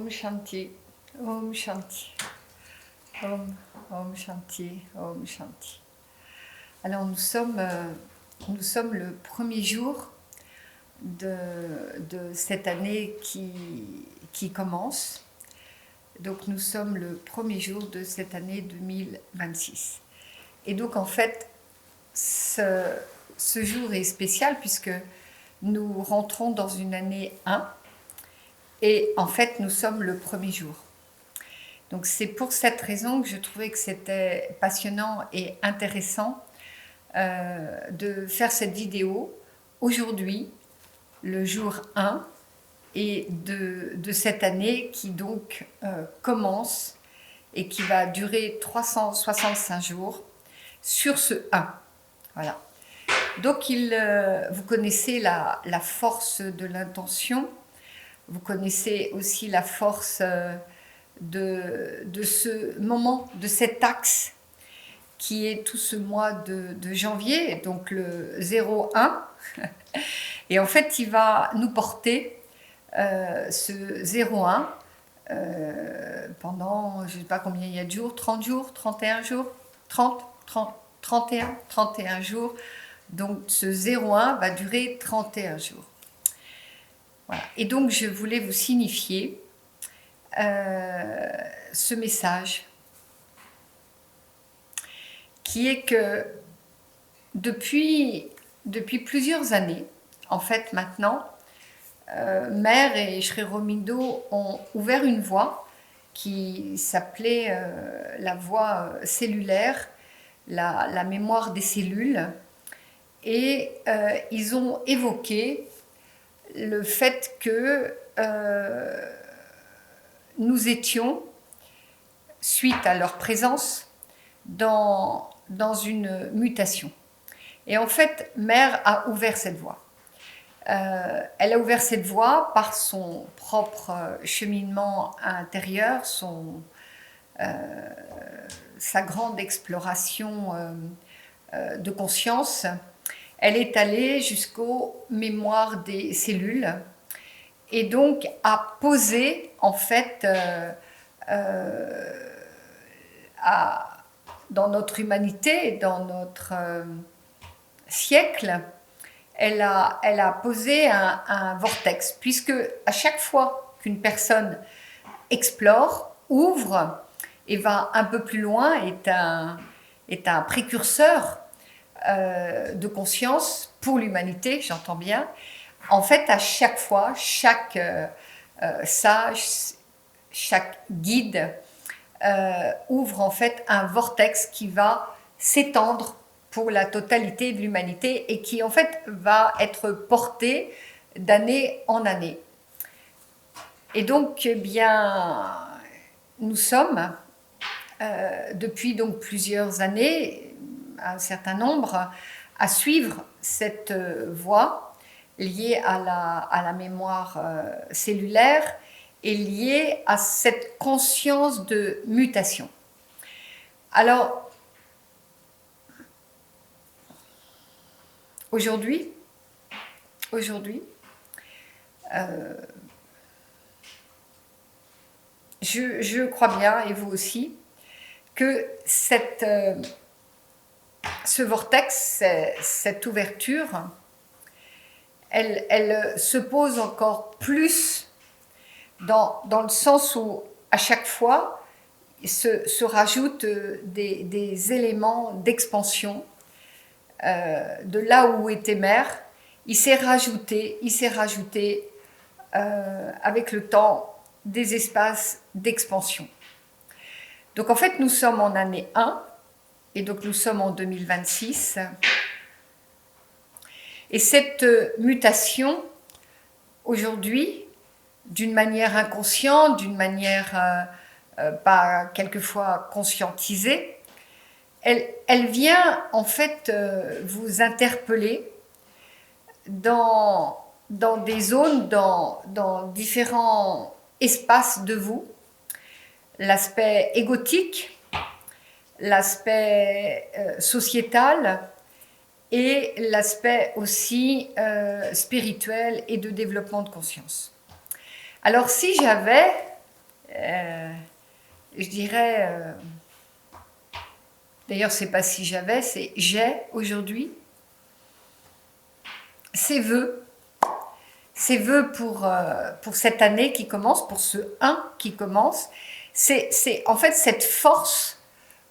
Om Shanti, Om Shanti, Om Shanti, Om Shanti. Alors nous sommes le premier jour de cette année qui commence. Donc nous sommes le premier jour de cette année 2026. Et donc en fait, ce jour est spécial puisque nous rentrons dans une année 1 et en fait nous sommes le premier jour. Donc c'est pour cette raison que je trouvais que c'était passionnant et intéressant de faire cette vidéo aujourd'hui, le jour 1 et de cette année qui donc commence et qui va durer 365 jours sur ce 1. Voilà. Donc vous connaissez la force de l'intention, vous connaissez aussi la force de ce moment, de cet axe qui est tout ce mois de janvier, donc le 0-1. Et en fait, il va nous porter ce 0-1 pendant, je ne sais pas combien il y a de jours, 30 jours, 31 jours, 31 jours. Donc ce 0-1 va durer 31 jours. Voilà. Et donc je voulais vous signifier ce message qui est que depuis plusieurs années, en fait maintenant, Mère et Sri Aurobindo ont ouvert une voie qui s'appelait la voie cellulaire, la mémoire des cellules, et ils ont évoqué le fait que nous étions, suite à leur présence, dans une mutation. Et en fait, Mère a ouvert cette voie. Elle a ouvert cette voie par son propre cheminement intérieur, sa grande exploration de conscience. Elle est allée jusqu'aux mémoires des cellules et donc a posé en fait dans notre humanité, dans notre siècle, elle a posé un vortex, puisque à chaque fois qu'une personne explore, ouvre et va un peu plus loin, est un précurseur de conscience pour l'humanité, j'entends bien. En fait, à chaque fois, chaque sage, chaque guide ouvre en fait un vortex qui va s'étendre pour la totalité de l'humanité et qui en fait va être porté d'année en année. Et donc, eh bien, nous sommes depuis donc plusieurs années, un certain nombre, à suivre cette voie liée à la mémoire cellulaire et liée à cette conscience de mutation. Alors, aujourd'hui, je crois bien, et vous aussi, que ce vortex, cette ouverture, elle se pose encore plus dans le sens où, à chaque fois, se rajoutent des éléments d'expansion de là où était Mère. Il s'est rajouté avec le temps des espaces d'expansion. Donc en fait, nous sommes en année 1 et donc nous sommes en 2026. Et cette mutation, aujourd'hui, d'une manière inconsciente, d'une manière pas quelquefois conscientisée, elle vient en fait vous interpeller dans des zones, dans différents espaces de vous, l'aspect égotique, l'aspect sociétal et l'aspect aussi spirituel et de développement de conscience. Alors si j'avais je dirais, d'ailleurs c'est pas si j'avais, c'est j'ai aujourd'hui, ces vœux pour cette année qui commence, pour ce 1 qui commence, c'est en fait cette force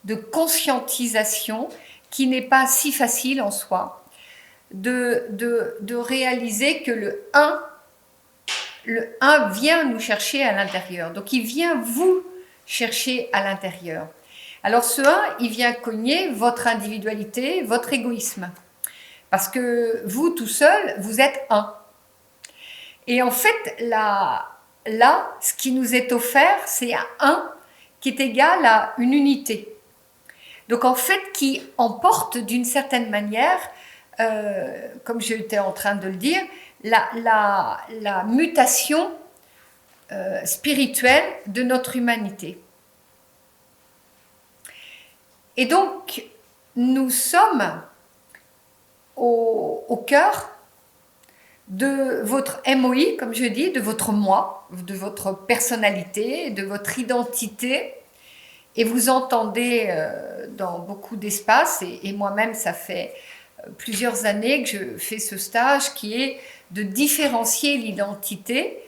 de conscientisation qui n'est pas si facile en soi, de réaliser que le 1 vient nous chercher à l'intérieur. Donc il vient vous chercher à l'intérieur. Alors ce 1, il vient cogner votre individualité, votre égoïsme. Parce que vous, tout seul, vous êtes 1. Et en fait, là, ce qui nous est offert, c'est un 1 qui est égal à une unité. Donc en fait, qui emporte d'une certaine manière, comme j'étais en train de le dire, la mutation spirituelle de notre humanité. Et donc, nous sommes au cœur de votre MOI, comme je dis, de votre moi, de votre personnalité, de votre identité. Et vous entendez dans beaucoup d'espaces, et moi-même, ça fait plusieurs années que je fais ce stage qui est de différencier l'identité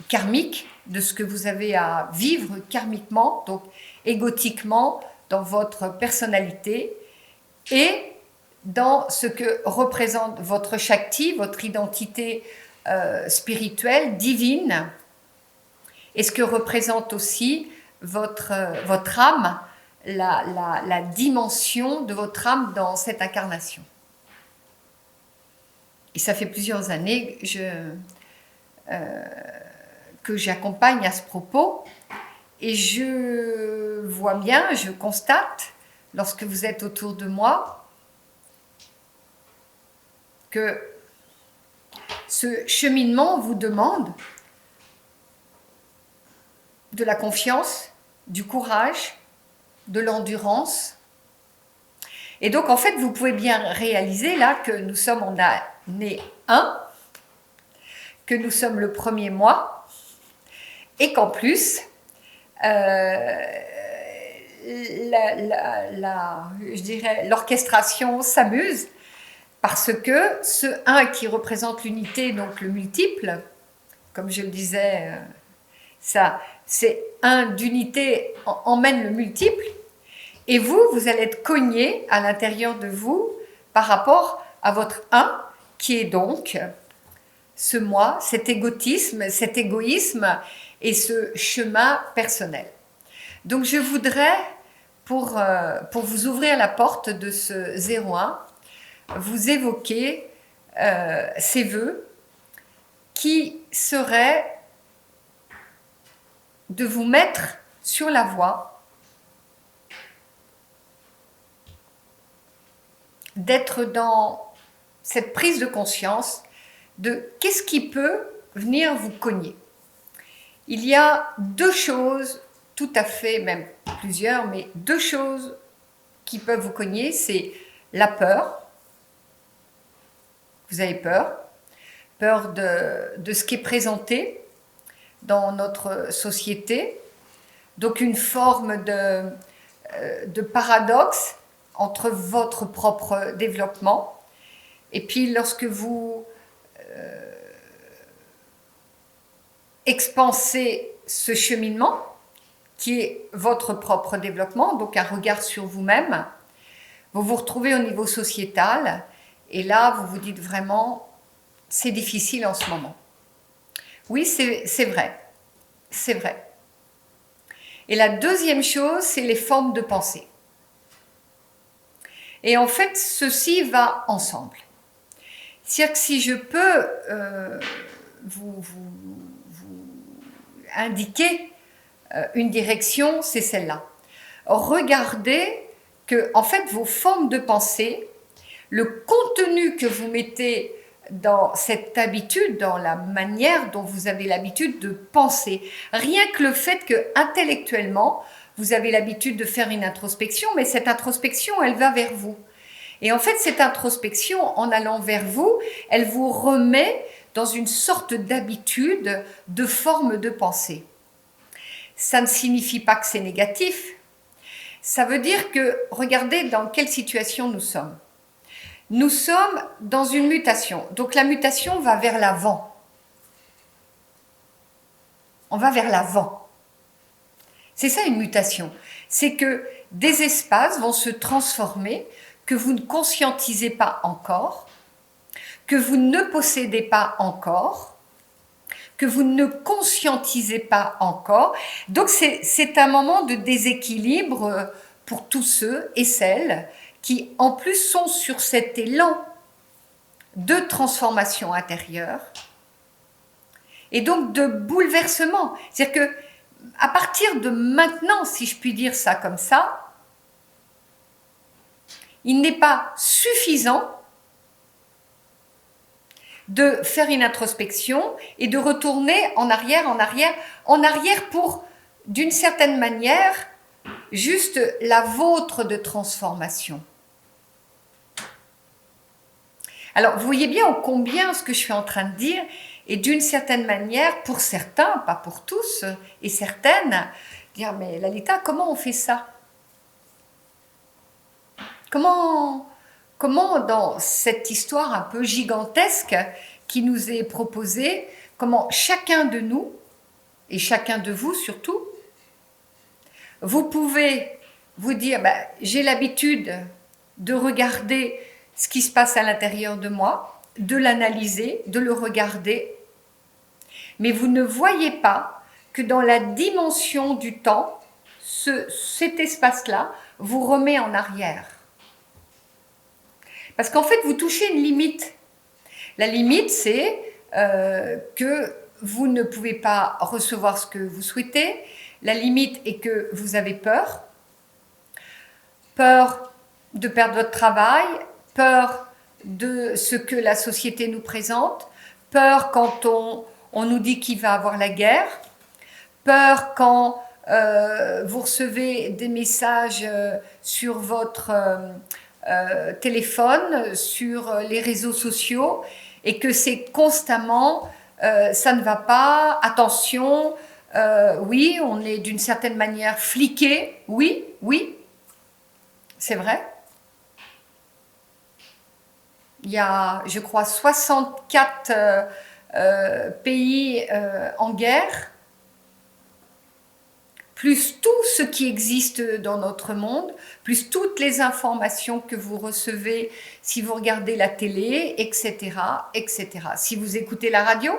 karmique de ce que vous avez à vivre karmiquement, donc égotiquement, dans votre personnalité, et dans ce que représente votre Shakti, votre identité spirituelle, divine, et ce que représente aussi votre âme, la dimension de votre âme dans cette incarnation. Et ça fait plusieurs années que j'accompagne à ce propos, et je vois bien, je constate, lorsque vous êtes autour de moi, que ce cheminement vous demande de la confiance, du courage, de l'endurance. Et donc, en fait, vous pouvez bien réaliser là que nous sommes en année 1, que nous sommes le premier mois, et qu'en plus, je dirais, l'orchestration s'amuse, parce que ce 1 qui représente l'unité, donc le multiple, comme je le disais, ça, c'est 1 d'unité emmène le multiple, et vous allez être cogné à l'intérieur de vous par rapport à votre 1, qui est donc ce moi, cet égotisme, cet égoïsme et ce chemin personnel. Donc je voudrais, pour vous ouvrir la porte de ce 01, vous évoquer ces vœux qui seraient de vous mettre sur la voie, d'être dans cette prise de conscience de qu'est-ce qui peut venir vous cogner. Il y a 2 choses, tout à fait, même plusieurs, mais 2 choses qui peuvent vous cogner, c'est la peur. Vous avez peur de ce qui est présenté dans notre société, donc une forme de paradoxe entre votre propre développement, et puis lorsque vous expansez ce cheminement, qui est votre propre développement, donc un regard sur vous-même, vous vous retrouvez au niveau sociétal, et là, vous vous dites vraiment, c'est difficile en ce moment. Oui, c'est vrai. C'est vrai. Et la deuxième chose, c'est les formes de pensée. Et en fait, ceci va ensemble. C'est-à-dire que si je peux vous indiquer une direction, c'est celle-là. Regardez que, en fait, vos formes de pensée, le contenu que vous mettez dans cette habitude, dans la manière dont vous avez l'habitude de penser, rien que le fait que intellectuellement, vous avez l'habitude de faire une introspection, mais cette introspection, elle va vers vous. Et en fait, cette introspection, en allant vers vous, elle vous remet dans une sorte d'habitude, de forme de pensée. ça ne signifie pas que c'est négatif. Ça veut dire que, regardez dans quelle situation nous sommes. Nous sommes dans une mutation. Donc la mutation va vers l'avant. On va vers l'avant. C'est ça une mutation. C'est que des espaces vont se transformer que vous ne conscientisez pas encore, que vous ne possédez pas encore, que vous ne conscientisez pas encore. Donc c'est un moment de déséquilibre pour tous ceux et celles qui en plus sont sur cet élan de transformation intérieure et donc de bouleversement. C'est-à-dire que à partir de maintenant, si je puis dire ça comme ça, il n'est pas suffisant de faire une introspection et de retourner en arrière pour, d'une certaine manière, juste la vôtre de transformation. Alors, vous voyez bien combien ce que je suis en train de dire est d'une certaine manière, pour certains, pas pour tous, et certaines, dire, mais Lalita, comment on fait ça? Comment dans cette histoire un peu gigantesque qui nous est proposée, comment chacun de nous, et chacun de vous surtout, vous pouvez vous dire, j'ai l'habitude de regarder ce qui se passe à l'intérieur de moi, de l'analyser, de le regarder, mais vous ne voyez pas que dans la dimension du temps, cet espace-là vous remet en arrière. Parce qu'en fait, vous touchez une limite. La limite, c'est que vous ne pouvez pas recevoir ce que vous souhaitez. La limite est que vous avez peur. Peur de perdre votre travail, peur de ce que la société nous présente, peur quand on nous dit qu'il va y avoir la guerre, peur quand vous recevez des messages sur votre téléphone, sur les réseaux sociaux, et que c'est constamment ça ne va pas, attention, oui, on est d'une certaine manière fliqué, oui, c'est vrai. Il y a, je crois, 64 pays en guerre, plus tout ce qui existe dans notre monde, plus toutes les informations que vous recevez si vous regardez la télé, etc., etc. Si vous écoutez la radio,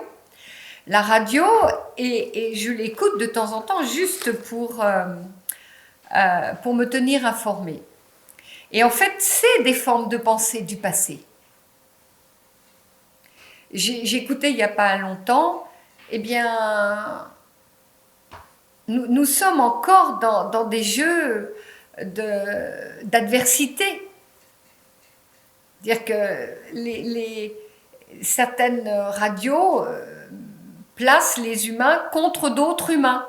et je l'écoute de temps en temps juste pour me tenir informée. Et en fait, c'est des formes de pensée du passé. J'écoutais il n'y a pas longtemps, eh bien, nous sommes encore dans des jeux d'adversité. C'est-à-dire que certaines radios placent les humains contre d'autres humains.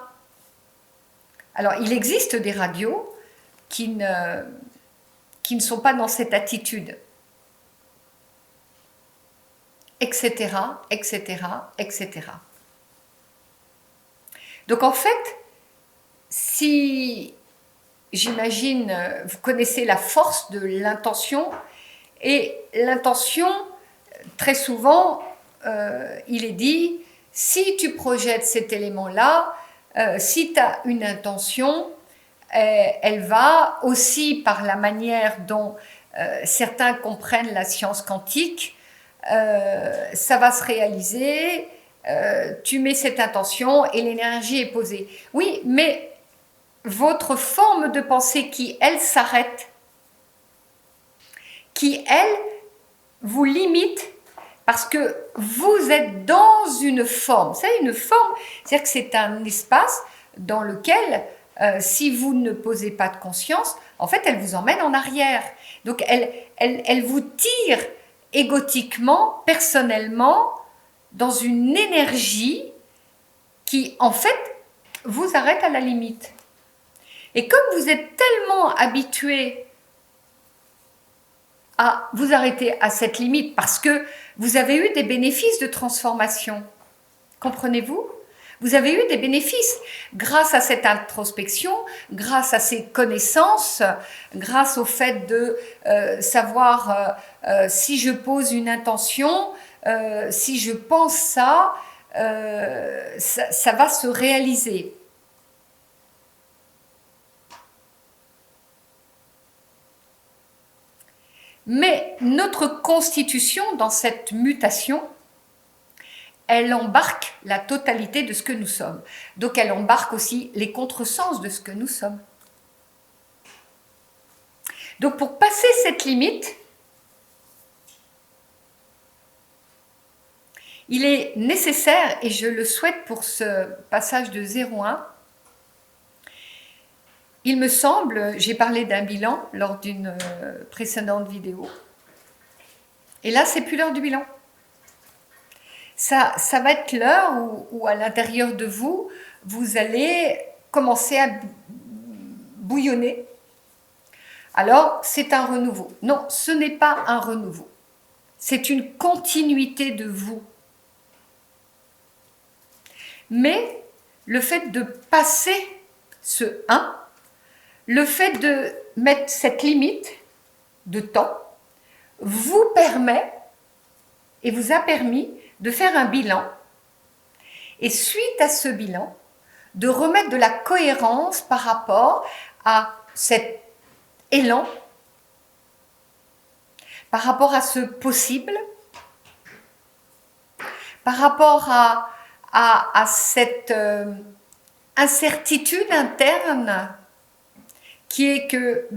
Alors, il existe des radios qui ne sont pas dans cette attitude. Etc., etc., etc. Donc en fait, si j'imagine, vous connaissez la force de l'intention, et l'intention, très souvent, il est dit, si tu projettes cet élément-là, si tu as une intention, elle va aussi, par la manière dont certains comprennent la science quantique, ça va se réaliser, tu mets cette intention et l'énergie est posée. Oui, mais votre forme de pensée qui, elle, s'arrête, qui, elle, vous limite parce que vous êtes dans une forme. Vous savez, une forme, c'est-à-dire que c'est un espace dans lequel, si vous ne posez pas de conscience, en fait, elle vous emmène en arrière. Donc, elle vous tire égotiquement, personnellement, dans une énergie qui, en fait, vous arrête à la limite. Et comme vous êtes tellement habitué à vous arrêter à cette limite, parce que vous avez eu des bénéfices de transformation, comprenez-vous? Vous avez eu des bénéfices grâce à cette introspection, grâce à ces connaissances, grâce au fait de savoir si je pose une intention, si je pense ça, ça va se réaliser. Mais notre constitution, dans cette mutation, elle embarque la totalité de ce que nous sommes. Donc elle embarque aussi les contresens de ce que nous sommes. Donc pour passer cette limite, il est nécessaire, et je le souhaite pour ce passage de 0-1, il me semble, j'ai parlé d'un bilan lors d'une précédente vidéo, et là c'est plus l'heure du bilan. Ça va être l'heure où à l'intérieur de vous, vous allez commencer à bouillonner. Alors, c'est un renouveau. Non, ce n'est pas un renouveau. C'est une continuité de vous. Mais le fait de passer ce 1, le fait de mettre cette limite de temps, vous permet et vous a permis de faire un bilan, et suite à ce bilan, de remettre de la cohérence par rapport à cet élan, par rapport à ce possible, par rapport à cette incertitude interne qui est que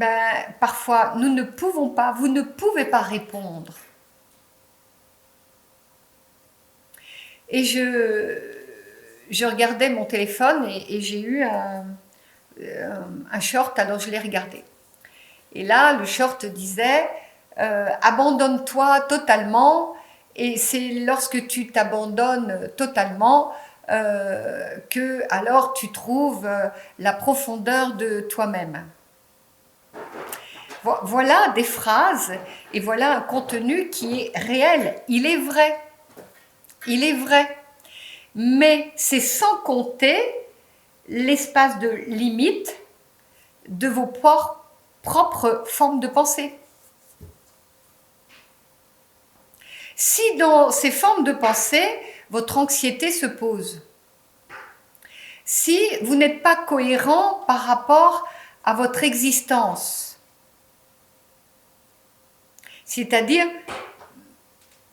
parfois nous ne pouvons pas, vous ne pouvez pas répondre. Et je regardais mon téléphone et j'ai eu un short, alors je l'ai regardé. Et là, le short disait abandonne-toi totalement, et c'est lorsque tu t'abandonnes totalement que alors tu trouves la profondeur de toi-même. Voilà des phrases et voilà un contenu qui est réel. Il est vrai. Il est vrai. Mais c'est sans compter l'espace de limite de vos propres formes de pensée. Si dans ces formes de pensée, votre anxiété se pose, si vous n'êtes pas cohérent par rapport à votre existence, c'est-à-dire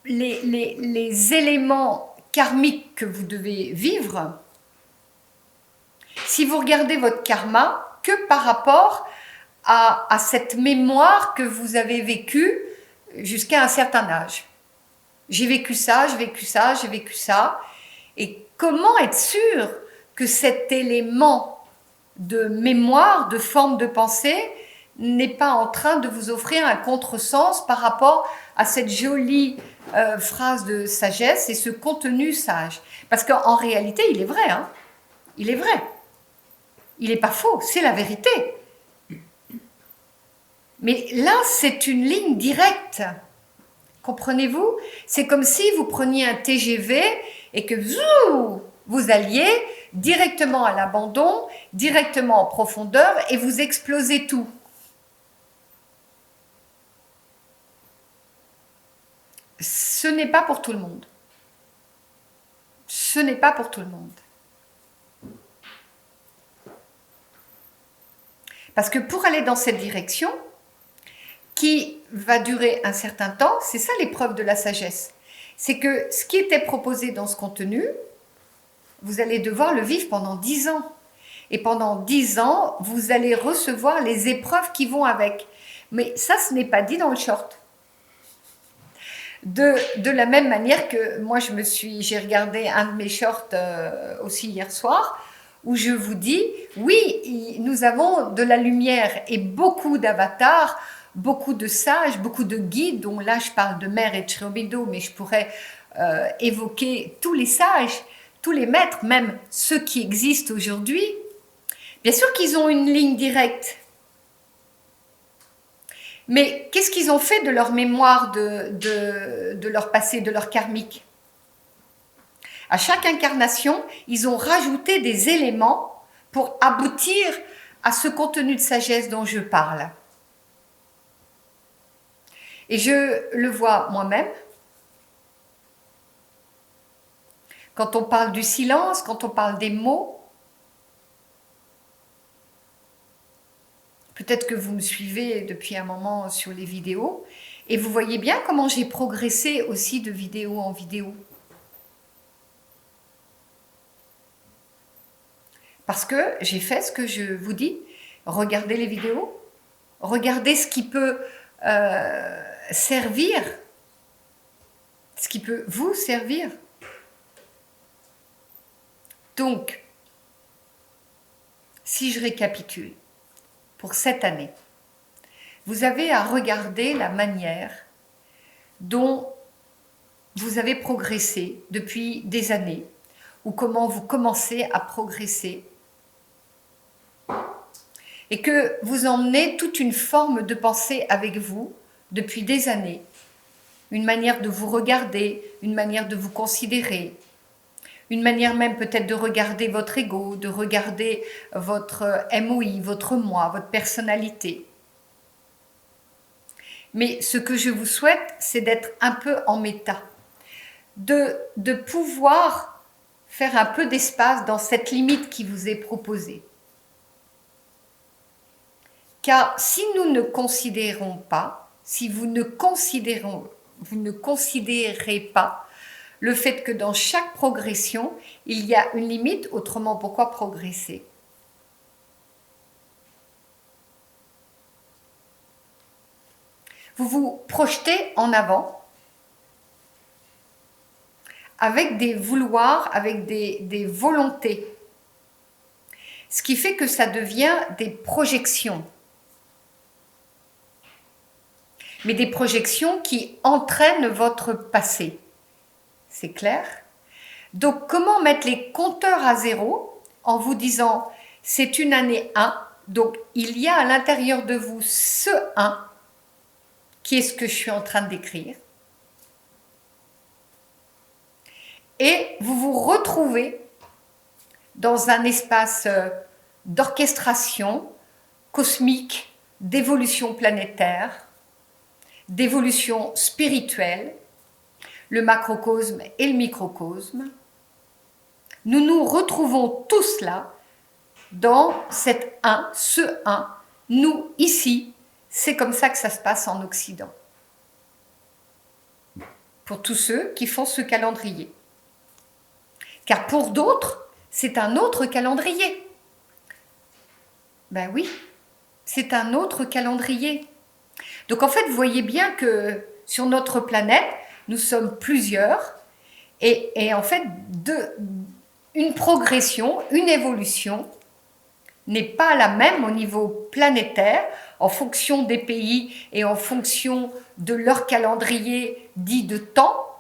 les éléments karmiques que vous devez vivre, si vous regardez votre karma que par rapport à cette mémoire que vous avez vécue jusqu'à un certain âge. J'ai vécu ça, j'ai vécu ça, j'ai vécu ça. Et comment être sûr que cet élément de mémoire, de forme de pensée, n'est pas en train de vous offrir un contresens par rapport à cette jolie phrase de sagesse et ce contenu sage. Parce qu'en réalité, il est vrai. Hein, il est vrai. Il n'est pas faux, c'est la vérité. Mais là, c'est une ligne directe. Comprenez-vous? C'est comme si vous preniez un TGV et que vous alliez directement à l'abandon, directement en profondeur et vous explosez tout. Ce n'est pas pour tout le monde. Ce n'est pas pour tout le monde. Parce que pour aller dans cette direction, qui va durer un certain temps, c'est ça l'épreuve de la sagesse. C'est que ce qui était proposé dans ce contenu, vous allez devoir le vivre pendant 10 ans. Et pendant 10 ans, vous allez recevoir les épreuves qui vont avec. Mais ça, ce n'est pas dit dans le short. De la même manière que moi, j'ai regardé un de mes shorts aussi hier soir, où je vous dis, oui, nous avons de la lumière et beaucoup d'avatars, beaucoup de sages, beaucoup de guides, dont là je parle de Mère et de Sri Aurobindo, mais je pourrais évoquer tous les sages, tous les maîtres, même ceux qui existent aujourd'hui. Bien sûr qu'ils ont une ligne directe. Mais qu'est-ce qu'ils ont fait de leur mémoire, de leur passé, de leur karmique? À chaque incarnation, ils ont rajouté des éléments pour aboutir à ce contenu de sagesse dont je parle. Et je le vois moi-même. Quand on parle du silence, quand on parle des mots, peut-être que vous me suivez depuis un moment sur les vidéos, et vous voyez bien comment j'ai progressé aussi de vidéo en vidéo. Parce que j'ai fait ce que je vous dis. Regardez les vidéos, regardez ce qui peut servir, ce qui peut vous servir. Donc, si je récapitule, pour cette année, vous avez à regarder la manière dont vous avez progressé depuis des années, ou comment vous commencez à progresser, et que vous emmenez toute une forme de pensée avec vous depuis des années, une manière de vous regarder, une manière de vous considérer, une manière même peut-être de regarder votre ego, de regarder votre MOI, votre moi, votre personnalité. Mais ce que je vous souhaite, c'est d'être un peu en méta, de pouvoir faire un peu d'espace dans cette limite qui vous est proposée. Car si nous ne considérons pas, si vous ne considérez pas le fait que dans chaque progression, il y a une limite, autrement pourquoi progresser? Vous vous projetez en avant avec des vouloirs, avec des volontés. Ce qui fait que ça devient des projections. Mais des projections qui entraînent votre passé. C'est clair? Donc, comment mettre les compteurs à zéro en vous disant c'est une année 1, donc il y a à l'intérieur de vous ce 1 qui est ce que je suis en train de décrire. Et vous vous retrouvez dans un espace d'orchestration cosmique, d'évolution planétaire, d'évolution spirituelle, le macrocosme et le microcosme. Nous nous retrouvons tous là, dans cet 1, ce 1, nous ici, c'est comme ça que ça se passe en Occident. Pour tous ceux qui font ce calendrier. Car pour d'autres, c'est un autre calendrier. Ben oui, c'est un autre calendrier. Donc en fait, vous voyez bien que sur notre planète, nous sommes plusieurs et en fait, une progression, une évolution n'est pas la même au niveau planétaire en fonction des pays et en fonction de leur calendrier dit de temps.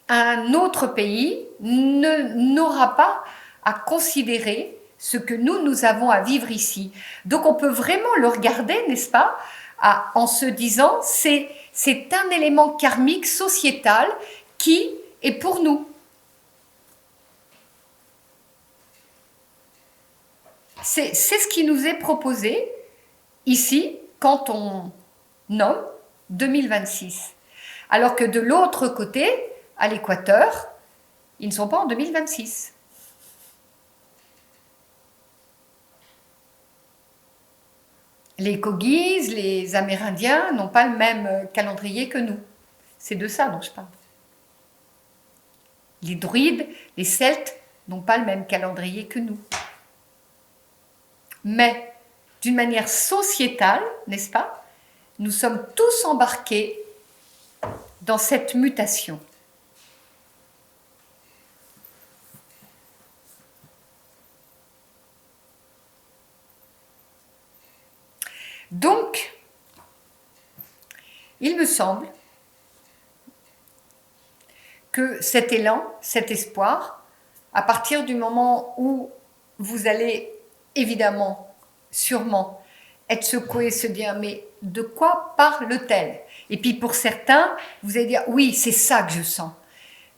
Un autre pays n'aura pas à considérer ce que nous avons à vivre ici. Donc on peut vraiment le regarder, n'est-ce pas, en se disant c'est un élément karmique sociétal qui est pour nous. C'est ce qui nous est proposé ici quand on nomme 2026. Alors que de l'autre côté, à l'équateur, ils ne sont pas en 2026. Les Kogis, les Amérindiens n'ont pas le même calendrier que nous. C'est de ça dont je parle. Les druides, les Celtes n'ont pas le même calendrier que nous. Mais d'une manière sociétale, n'est-ce pas, nous sommes tous embarqués dans cette mutation. Donc, il me semble que cet élan, cet espoir, à partir du moment où vous allez évidemment, sûrement, être secoué, se dire mais de quoi parle-t-elle? Et puis pour certains, vous allez dire oui, c'est ça que je sens.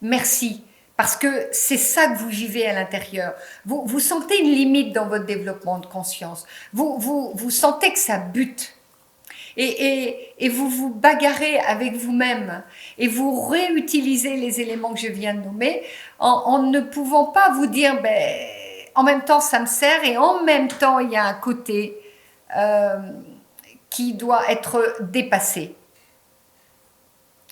merci. Parce que c'est ça que vous vivez à l'intérieur. Vous sentez une limite dans votre développement de conscience. Vous sentez que ça bute. Et vous vous bagarrez avec vous-même. Et vous réutilisez les éléments que je viens de nommer en ne pouvant pas vous dire, ben, en même temps ça me sert et en même temps il y a un côté qui doit être dépassé.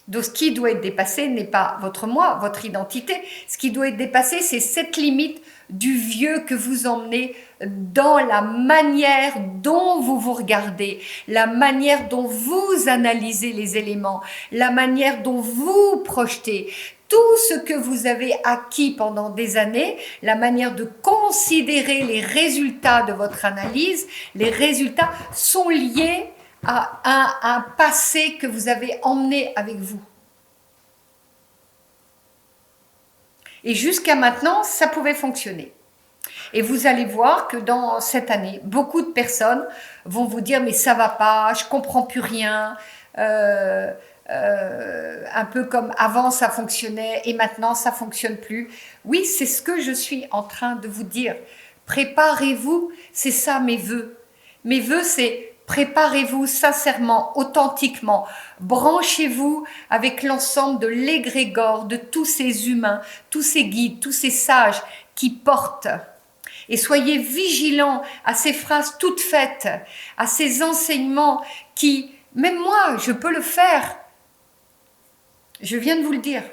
Donc ce qui doit être dépassé n'est pas votre moi, votre identité. Ce qui doit être dépassé, c'est cette limite du vieux que vous emmenez dans la manière dont vous vous regardez, la manière dont vous analysez les éléments, la manière dont vous projetez. Tout ce que vous avez acquis pendant des années, la manière de considérer les résultats de votre analyse, les résultats sont liés à un passé que vous avez emmené avec vous. Et jusqu'à maintenant, ça pouvait fonctionner. Et vous allez voir que dans cette année, beaucoup de personnes vont vous dire « mais ça va pas, je comprends plus rien ». Un peu comme avant ça fonctionnait et maintenant ça fonctionne plus. Oui, c'est ce que je suis en train de vous dire. Préparez-vous, c'est ça mes vœux. Mes vœux, c'est préparez-vous sincèrement, authentiquement. Branchez-vous avec l'ensemble de l'égrégore, de tous ces humains, tous ces guides, tous ces sages qui portent. Et soyez vigilants à ces phrases toutes faites, à ces enseignements qui, même moi, je peux le faire. Je viens de vous le dire.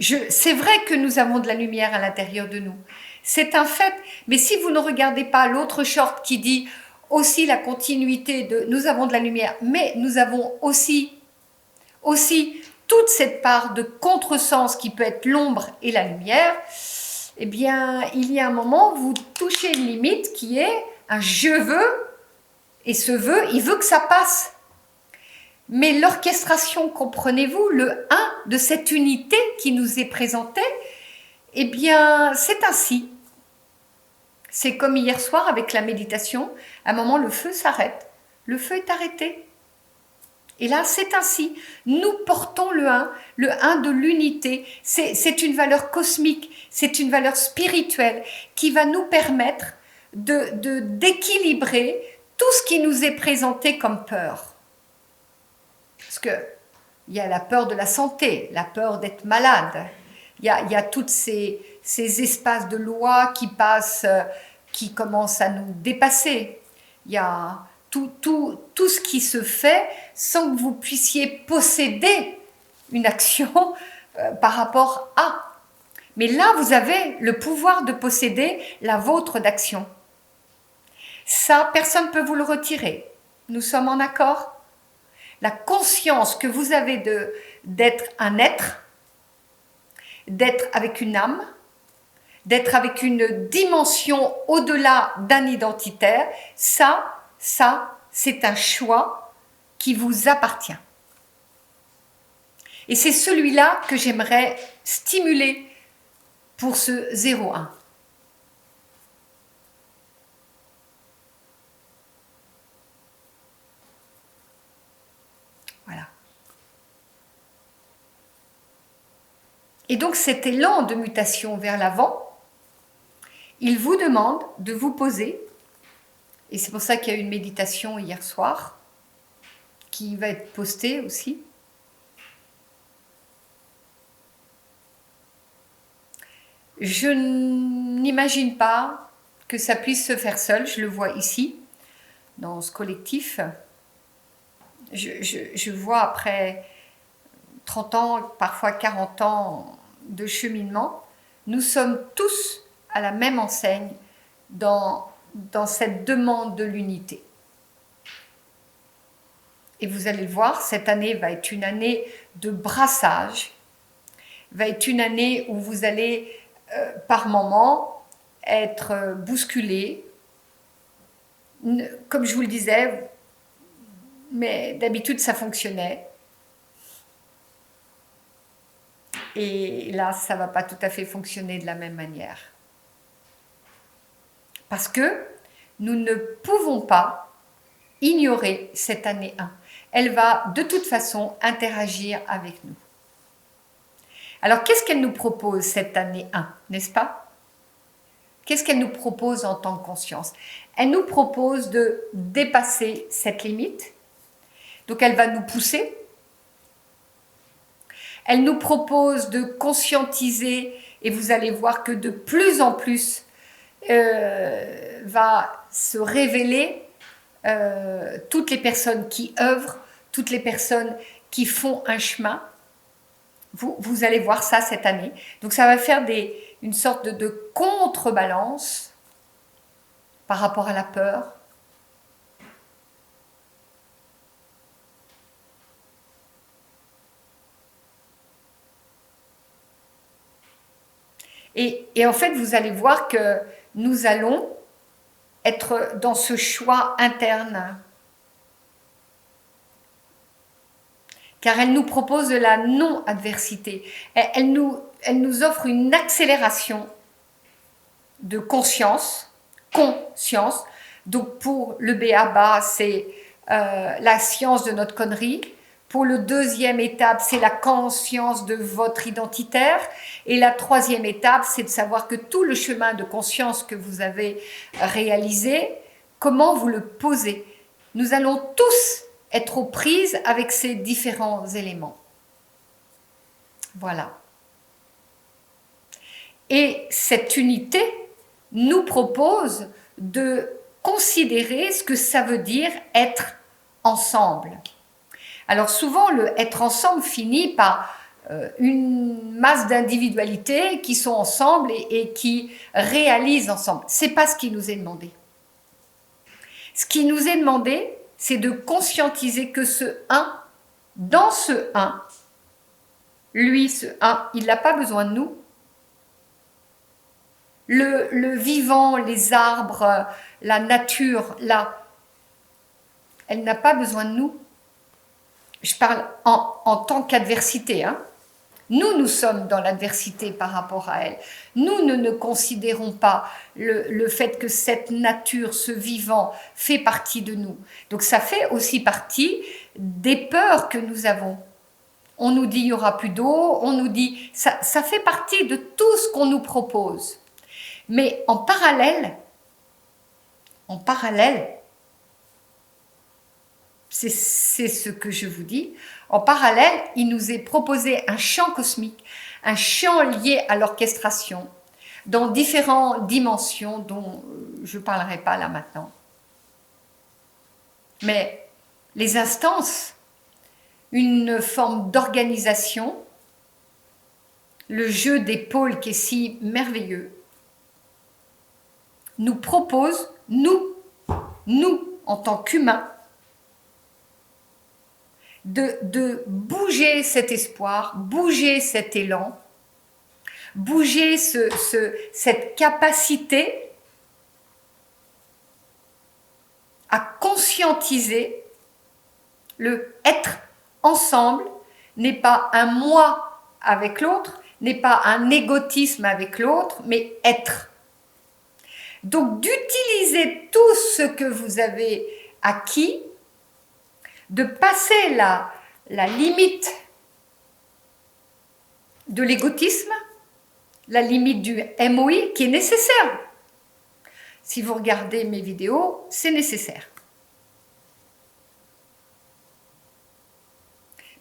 C'est vrai que nous avons de la lumière à l'intérieur de nous. C'est un fait. Mais si vous ne regardez pas l'autre short qui dit aussi la continuité de nous avons de la lumière, mais nous avons aussi toute cette part de contresens qui peut être l'ombre et la lumière, eh bien, il y a un moment où vous touchez une limite qui est un je veux, et ce vœu, il veut que ça passe. Mais l'orchestration, comprenez-vous, le 1 de cette unité qui nous est présentée, eh bien, c'est ainsi. C'est comme hier soir avec la méditation, à un moment, le feu s'arrête. Le feu est arrêté. Et là, c'est ainsi. Nous portons le 1 de l'unité. C'est une valeur cosmique, c'est une valeur spirituelle qui va nous permettre d'équilibrer tout ce qui nous est présenté comme peur. Parce qu'il y a la peur de la santé, la peur d'être malade. Il y a tous ces espaces de loi qui passent, qui commencent à nous dépasser. Il y a tout ce qui se fait sans que vous puissiez posséder une action par rapport à. Mais là, vous avez le pouvoir de posséder la vôtre d'action. Ça, personne ne peut vous le retirer. Nous sommes en accord ? La conscience que vous avez d'être un être, d'être avec une âme, d'être avec une dimension au-delà d'un identitaire, ça, c'est un choix qui vous appartient. Et c'est celui-là que j'aimerais stimuler pour ce 0-1. Voilà. Et donc cet élan de mutation vers l'avant, il vous demande de vous poser, et c'est pour ça qu'il y a eu une méditation hier soir, qui va être postée aussi. Je n'imagine pas que ça puisse se faire seul, je le vois ici, dans ce collectif. Je vois après 30 ans, parfois 40 ans de cheminement, nous sommes tous à la même enseigne dans cette demande de l'unité. Et vous allez le voir, cette année va être une année de brassage, va être une année où vous allez par moments être bousculé. Comme je vous le disais, mais d'habitude ça fonctionnait. Et là, ça ne va pas tout à fait fonctionner de la même manière. Parce que nous ne pouvons pas ignorer cette année 1. Elle va de toute façon interagir avec nous. Alors, qu'est-ce qu'elle nous propose cette année 1, n'est-ce pas? Qu'est-ce qu'elle nous propose en tant que conscience? Elle nous propose de dépasser cette limite. Donc, elle va nous pousser. Elle nous propose de conscientiser, et vous allez voir que de plus en plus va se révéler toutes les personnes qui œuvrent, toutes les personnes qui font un chemin. Vous allez voir ça cette année. Donc ça va faire une sorte de contrebalance par rapport à la peur. Et en fait, vous allez voir que nous allons être dans ce choix interne. Car elle nous propose de la non-adversité. Elle nous offre une accélération de conscience. Donc pour le B.A.B.A., c'est la science de notre connerie. Pour le deuxième étape, c'est la conscience de votre identitaire. Et la troisième étape, c'est de savoir que tout le chemin de conscience que vous avez réalisé, comment vous le posez. Nous allons tous être aux prises avec ces différents éléments. Voilà. Et cette unité nous propose de considérer ce que ça veut dire être ensemble. Alors souvent, le être ensemble finit par une masse d'individualités qui sont ensemble et qui réalisent ensemble. Ce n'est pas ce qui nous est demandé. Ce qui nous est demandé, c'est de conscientiser que ce un, dans ce un, lui, ce un, il n'a pas besoin de nous. Le vivant, les arbres, la nature, là, elle n'a pas besoin de nous. Je parle en tant qu'adversité. Hein. Nous sommes dans l'adversité par rapport à elle. Nous ne considérons pas le fait que cette nature, ce vivant, fait partie de nous. Donc ça fait aussi partie des peurs que nous avons. On nous dit il n'y aura plus d'eau, on nous dit... Ça fait partie de tout ce qu'on nous propose. Mais en parallèle, c'est ce que je vous dis, en parallèle, il nous est proposé un champ cosmique, un champ lié à l'orchestration, dans différentes dimensions dont je ne parlerai pas là maintenant. Mais les instances, une forme d'organisation, le jeu des pôles qui est si merveilleux, nous propose, nous en tant qu'humains, de bouger cet espoir, bouger cet élan, bouger cette capacité à conscientiser le être ensemble n'est pas un moi avec l'autre, n'est pas un égotisme avec l'autre, mais être. Donc d'utiliser tout ce que vous avez acquis, de passer la limite de l'égotisme, la limite du MOI qui est nécessaire. Si vous regardez mes vidéos, c'est nécessaire.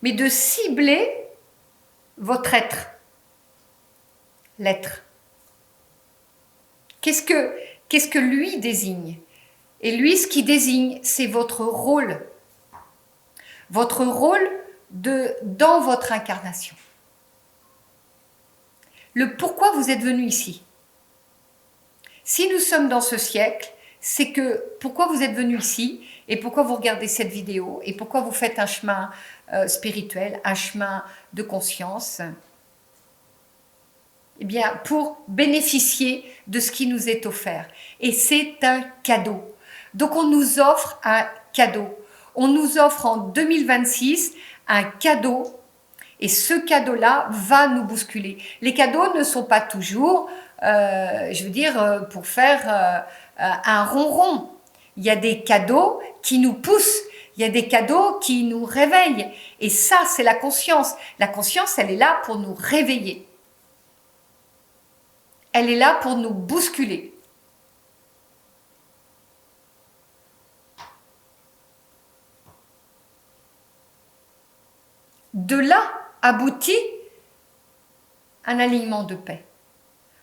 Mais de cibler votre être, l'être. Qu'est-ce que lui désigne? Et lui, ce qui désigne, c'est votre rôle. Votre rôle dans votre incarnation. Le pourquoi vous êtes venu ici. Si nous sommes dans ce siècle, c'est que pourquoi vous êtes venu ici et pourquoi vous regardez cette vidéo et pourquoi vous faites un chemin spirituel, un chemin de conscience. Eh bien, pour bénéficier de ce qui nous est offert. Et c'est un cadeau. Donc, on nous offre un cadeau. On nous offre en 2026 un cadeau et ce cadeau-là va nous bousculer. Les cadeaux ne sont pas toujours, pour faire un ronron. Il y a des cadeaux qui nous poussent, Il y a des cadeaux qui nous réveillent. Et ça, c'est la conscience. La conscience, elle est là pour nous réveiller. Elle est là pour nous bousculer. De là aboutit un alignement de paix.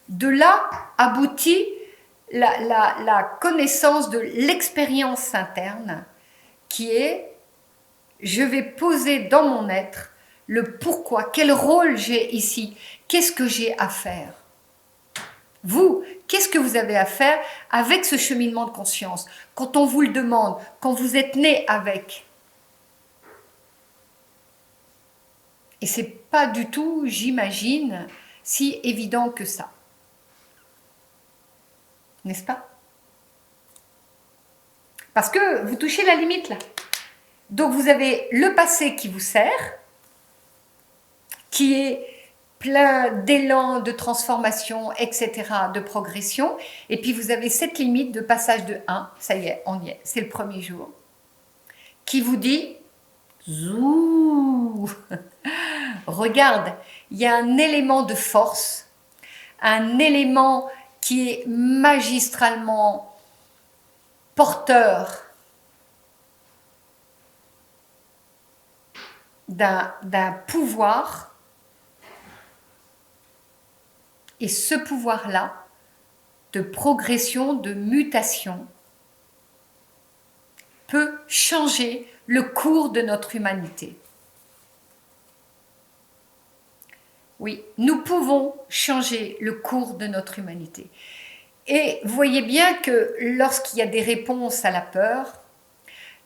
De là aboutit la connaissance de l'expérience interne qui est je vais poser dans mon être le pourquoi, quel rôle j'ai ici, qu'est-ce que j'ai à faire. Vous, qu'est-ce que vous avez à faire avec ce cheminement de conscience? Quand on vous le demande, quand vous êtes né avec. Et c'est pas du tout, j'imagine, si évident que ça. N'est-ce pas? Parce que vous touchez la limite là. Donc vous avez le passé qui vous sert, qui est plein d'élan, de transformation, etc., de progression. Et puis vous avez cette limite de passage de 1, ça y est, on y est, c'est le premier jour, qui vous dit, zou, regarde, il y a un élément de force, un élément qui est magistralement porteur d'un pouvoir. Et ce pouvoir-là, de progression, de mutation, peut changer le cours de notre humanité. Oui, nous pouvons changer le cours de notre humanité. Et voyez bien que lorsqu'il y a des réponses à la peur,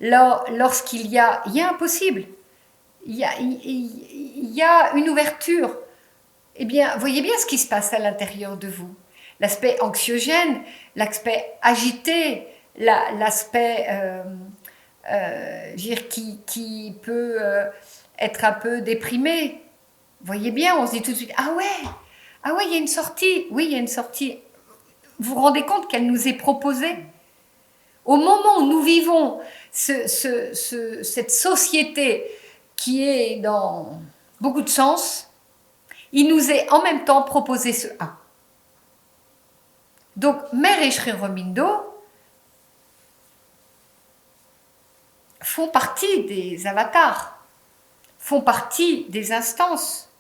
lorsqu'il y a impossible, il y a une ouverture, eh bien, voyez bien ce qui se passe à l'intérieur de vous. L'aspect anxiogène, l'aspect agité, l'aspect qui peut être un peu déprimé. Voyez bien, on se dit tout de suite, ah ouais, il y a une sortie. Oui, il y a une sortie. Vous vous rendez compte qu'elle nous est proposée? Au moment où nous vivons cette société qui est dans beaucoup de sens, il nous est en même temps proposé ce 1. Donc, Mère et Sri Aurobindo font partie des avatars, font partie des instances,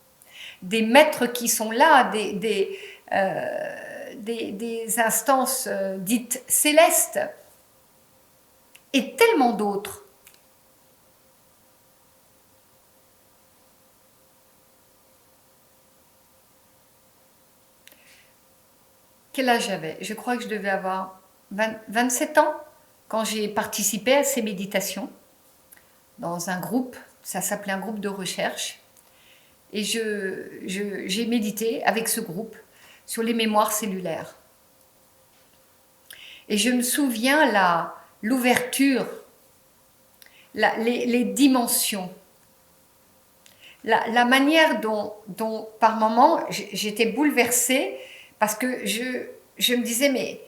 des maîtres qui sont là, des instances dites célestes, et tellement d'autres. Quel âge j'avais? Je crois que je devais avoir 27 ans quand j'ai participé à ces méditations dans un groupe, ça s'appelait un groupe de recherche. Et j'ai médité avec ce groupe sur les mémoires cellulaires. Et je me souviens l'ouverture, les dimensions, la manière dont par moments j'étais bouleversée parce que je me disais mais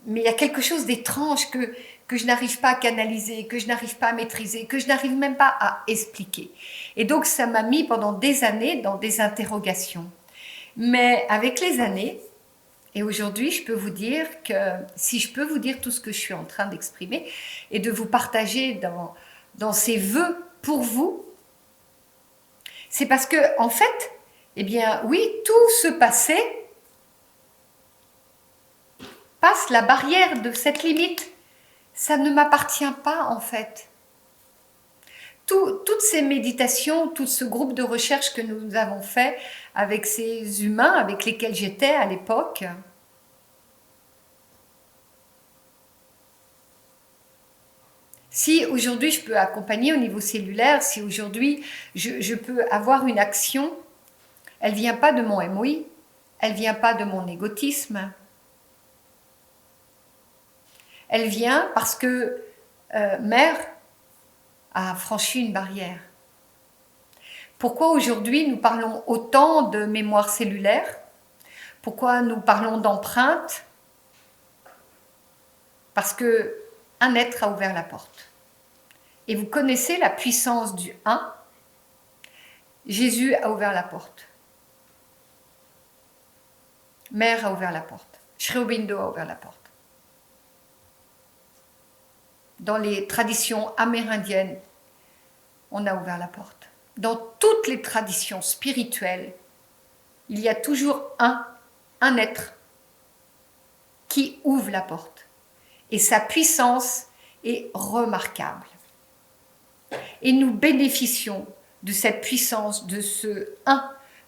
il y a quelque chose d'étrange que je n'arrive pas à canaliser, que je n'arrive pas à maîtriser, que je n'arrive même pas à expliquer. Et donc ça m'a mis pendant des années dans des interrogations. Mais avec les années, et aujourd'hui je peux vous dire que si je peux vous dire tout ce que je suis en train d'exprimer et de vous partager dans ces vœux pour vous, c'est parce que en fait, eh bien oui, tout ce passé passe la barrière de cette limite. Ça ne m'appartient pas en fait. Toutes ces méditations, tout ce groupe de recherche que nous avons fait avec ces humains avec lesquels j'étais à l'époque, si aujourd'hui je peux accompagner au niveau cellulaire, si aujourd'hui je peux avoir une action, elle ne vient pas de mon MOI, elle ne vient pas de mon égotisme. Elle vient parce que Mère a franchi une barrière. Pourquoi aujourd'hui nous parlons autant de mémoire cellulaire? Pourquoi nous parlons d'empreinte? Parce qu'un être a ouvert la porte. et vous connaissez la puissance du 1, Jésus a ouvert la porte. Mère a ouvert la porte. Sri Aurobindo a ouvert la porte. Dans les traditions amérindiennes, on a ouvert la porte. Dans toutes les traditions spirituelles, il y a toujours un être qui ouvre la porte. Et sa puissance est remarquable. Et nous bénéficions de cette puissance, de ce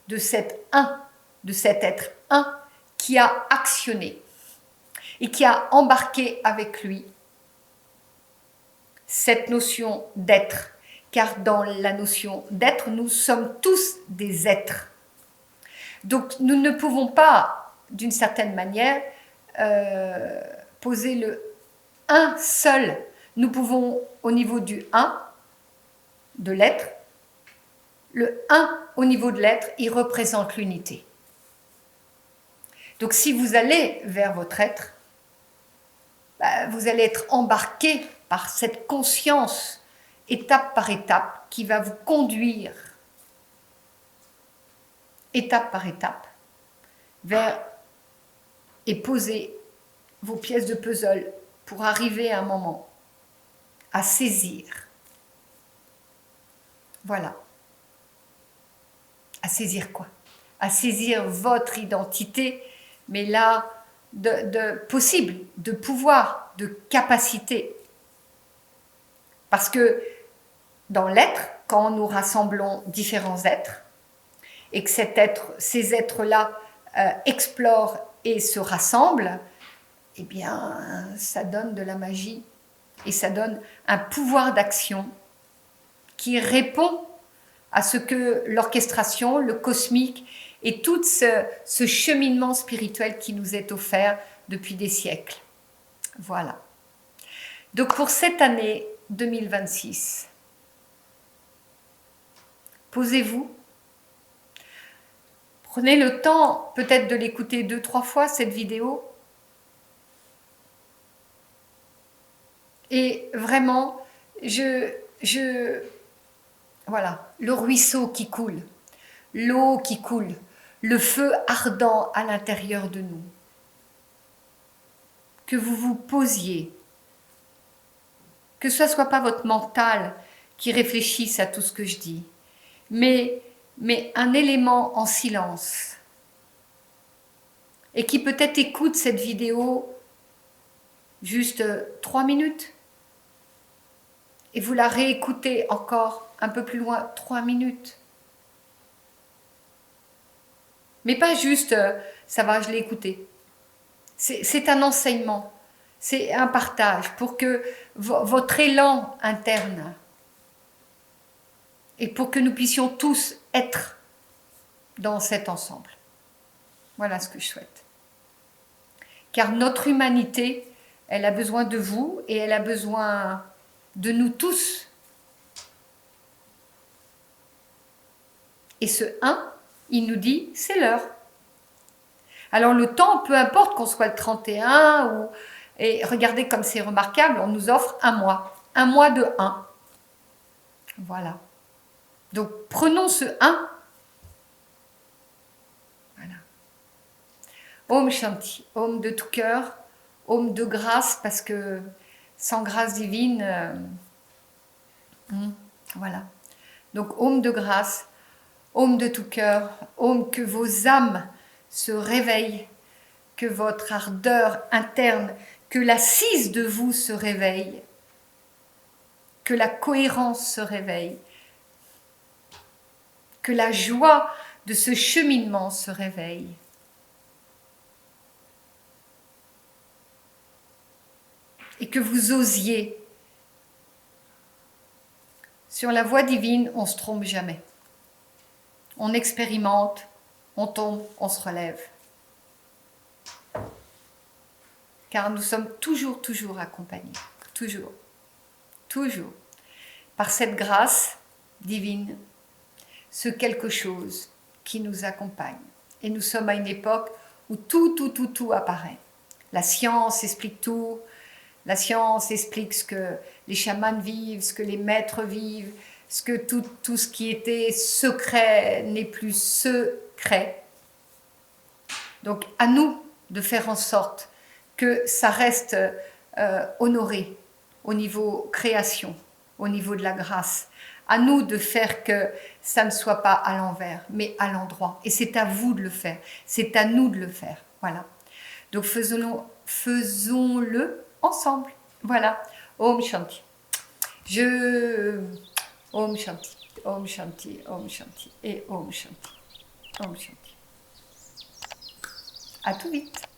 de cet être un qui a actionné et qui a embarqué avec lui cette notion d'être. Car dans la notion d'être, nous sommes tous des êtres. Donc nous ne pouvons pas, d'une certaine manière, poser le un seul. Nous pouvons, au niveau du 1, de l'être, le 1 au niveau de l'être, il représente l'unité. Donc si vous allez vers votre être, vous allez être embarqué par cette conscience, étape par étape, qui va vous conduire, étape par étape, vers et poser vos pièces de puzzle pour arriver à un moment à saisir. Voilà. À saisir quoi? À saisir votre identité, mais là, de possible, de pouvoir, de capacité. Parce que dans l'être, quand nous rassemblons différents êtres, et que ces êtres-là explorent et se rassemblent, eh bien, ça donne de la magie et ça donne un pouvoir d'action qui répond à ce que l'orchestration, le cosmique et tout ce cheminement spirituel qui nous est offert depuis des siècles. Voilà. Donc pour cette année 2026, posez-vous, prenez le temps peut-être de l'écouter 2-3 fois cette vidéo et vraiment, voilà, le ruisseau qui coule, l'eau qui coule, le feu ardent à l'intérieur de nous. Que vous vous posiez, que ce ne soit pas votre mental qui réfléchisse à tout ce que je dis, mais un élément en silence et qui peut-être écoute cette vidéo juste 3 minutes et vous la réécoutez encore un peu plus loin 3 minutes. Mais pas juste ça va, je l'ai écouté. C'est un enseignement, c'est un partage pour que votre élan interne et pour que nous puissions tous être dans cet ensemble. Voilà ce que je souhaite. Car notre humanité, elle a besoin de vous et elle a besoin de nous tous. Et ce 1, il nous dit, c'est l'heure. Alors le temps, peu importe qu'on soit le 31, et regardez comme c'est remarquable, on nous offre un mois de 1. Voilà. Donc prenons ce 1. Voilà. Om Shanti, Om de tout cœur, Om de grâce, parce que sans grâce divine, voilà. Donc Om de grâce, Om de tout cœur, Om que vos âmes se réveillent, que votre ardeur interne, que l'assise de vous se réveille, que la cohérence se réveille, que la joie de ce cheminement se réveille. Et que vous osiez. Sur la voie divine, on ne se trompe jamais. On expérimente, on tombe, on se relève. Car nous sommes toujours accompagnés. Toujours. Par cette grâce divine, ce quelque chose qui nous accompagne. Et nous sommes à une époque où tout apparaît. La science explique tout. La science explique ce que les chamans vivent, ce que les maîtres vivent, ce que tout ce qui était secret n'est plus secret. Donc à nous de faire en sorte que ça reste honoré au niveau création, au niveau de la grâce. À nous de faire que ça ne soit pas à l'envers, mais à l'endroit. Et c'est à vous de le faire. C'est à nous de le faire. Voilà. Donc faisons-le ensemble. Voilà. Om Shanti. Om Shanti. Om Shanti. Om Shanti. Et Om Shanti. Om Shanti. À tout vite.